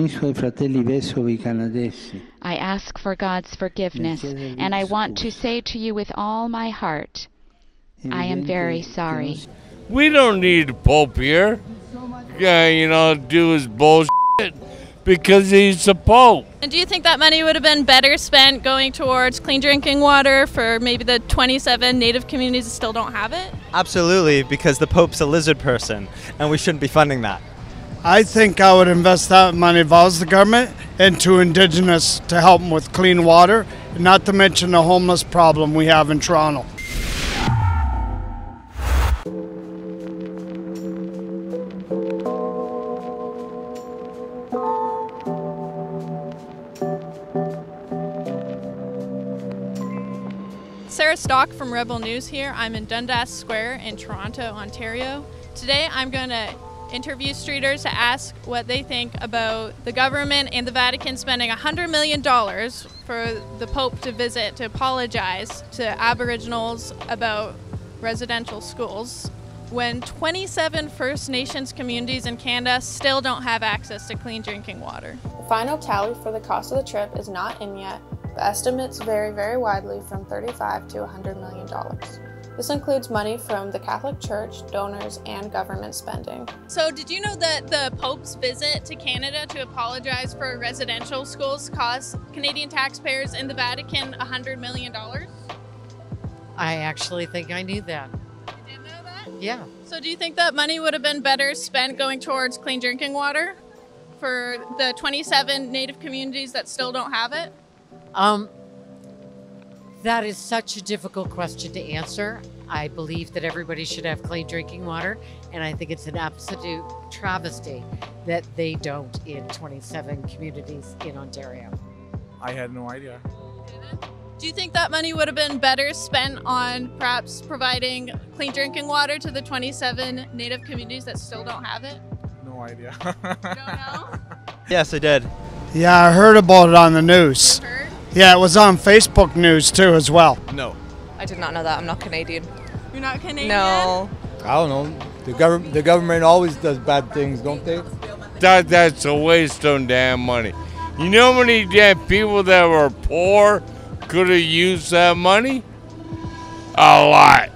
i suoi fratelli vescovi canadesi. I ask for God's forgiveness, and I want to say to you with all my heart, I am very sorry. We don't need a Pope here. Yeah, do his bullshit because he's the Pope. And do you think that money would have been better spent going towards clean drinking water for maybe the 27 Native communities that still don't have it? Absolutely, because the Pope's a lizard person, and we shouldn't be funding that. I think I would invest that money if I was the government into Indigenous to help them with clean water, not to mention the homeless problem we have in Toronto. Sarah Stock from Rebel News here. I'm in Dundas Square in Toronto, Ontario. Today I'm going to interview streeters to ask what they think about the government and the Vatican spending $100 million for the Pope to visit to apologize to Aboriginals about residential schools when 27 First Nations communities in Canada still don't have access to clean drinking water. The final tally for the cost of the trip is not in yet, but estimates vary very widely from $35 to $100 million. This includes money from the Catholic Church, donors, and government spending. So did you know that the Pope's visit to Canada to apologize for residential schools cost Canadian taxpayers in the Vatican $100 million? I actually think I knew that. You did know that? Yeah. So do you think that money would have been better spent going towards clean drinking water for the 27 Native communities that still don't have it? That is such a difficult question to answer. I believe that everybody should have clean drinking water, and I think it's an absolute travesty that they don't in 27 communities in Ontario. I had no idea. Do you think that money would have been better spent on perhaps providing clean drinking water to the 27 Native communities that still don't have it? No idea. You don't know? Yes, I did. Yeah, I heard about it on the news. Heard? Yeah, it was on Facebook news too as well. No. I did not know that. I'm not Canadian. You're not Canadian? No. I don't know. The government always does bad things, don't they? That's a waste of damn money. You know how many damn people that were poor could have used that money? A lot.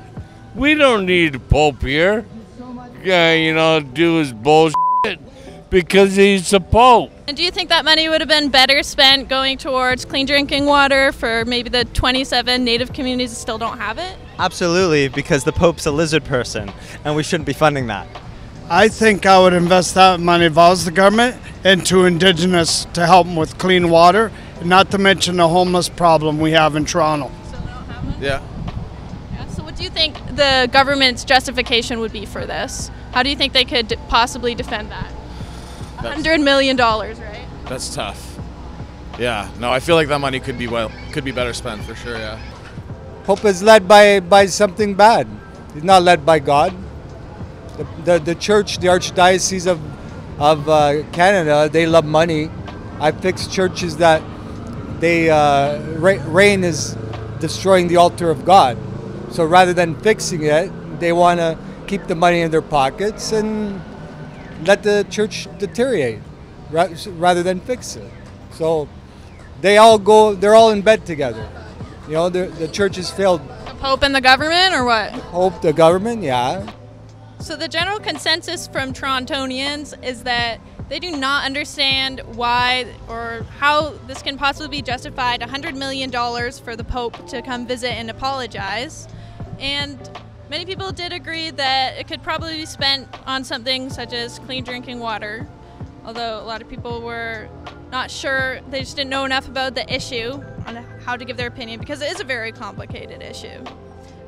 We don't need a Pope here. Yeah, do his bullshit because he's the Pope. And do you think that money would have been better spent going towards clean drinking water for maybe the 27 Native communities that still don't have it? Absolutely, because the Pope's a lizard person, and we shouldn't be funding that. I think I would invest that money if I was the government into Indigenous to help them with clean water, not to mention the homeless problem we have in Toronto. Still don't have one? Yeah. So what do you think the government's justification would be for this? How do you think they could possibly defend that? $100 million, right? That's tough. Yeah. No, I feel like that money could be better spent for sure. Yeah. Pope is led by something bad. He's not led by God. The church, the Archdiocese of Canada, they love money. I fixed churches that they rain is destroying the altar of God. So rather than fixing it, they want to keep the money in their pockets and let the church deteriorate rather than fix it. So they're all in bed together. The church has failed. The Pope and the government, or what? Pope, the government, yeah. So the general consensus from Torontonians is that they do not understand why or how this can possibly be justified, $100 million for the Pope to come visit and apologize. And many people did agree that it could probably be spent on something such as clean drinking water, although a lot of people were not sure. They just didn't know enough about the issue on how to give their opinion because it is a very complicated issue.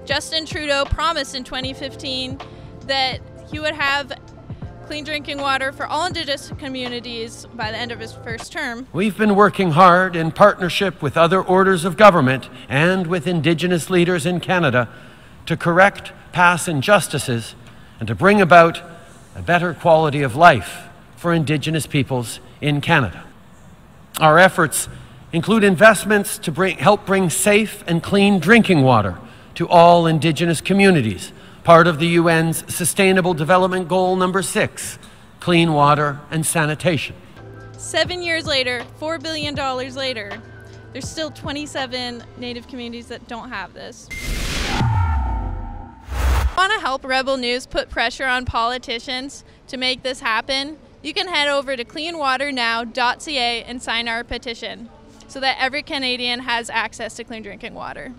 Justin Trudeau promised in 2015 that he would have clean drinking water for all Indigenous communities by the end of his first term. We've been working hard in partnership with other orders of government and with Indigenous leaders in Canada to correct past injustices and to bring about a better quality of life for Indigenous peoples in Canada. Our efforts include investments to help bring safe and clean drinking water to all Indigenous communities, part of the UN's Sustainable Development Goal number 6, clean water and sanitation. 7 years later, $4 billion later, there's still 27 Native communities that don't have this. Want to help Rebel News put pressure on politicians to make this happen? You can head over to cleanwaternow.ca and sign our petition so that every Canadian has access to clean drinking water.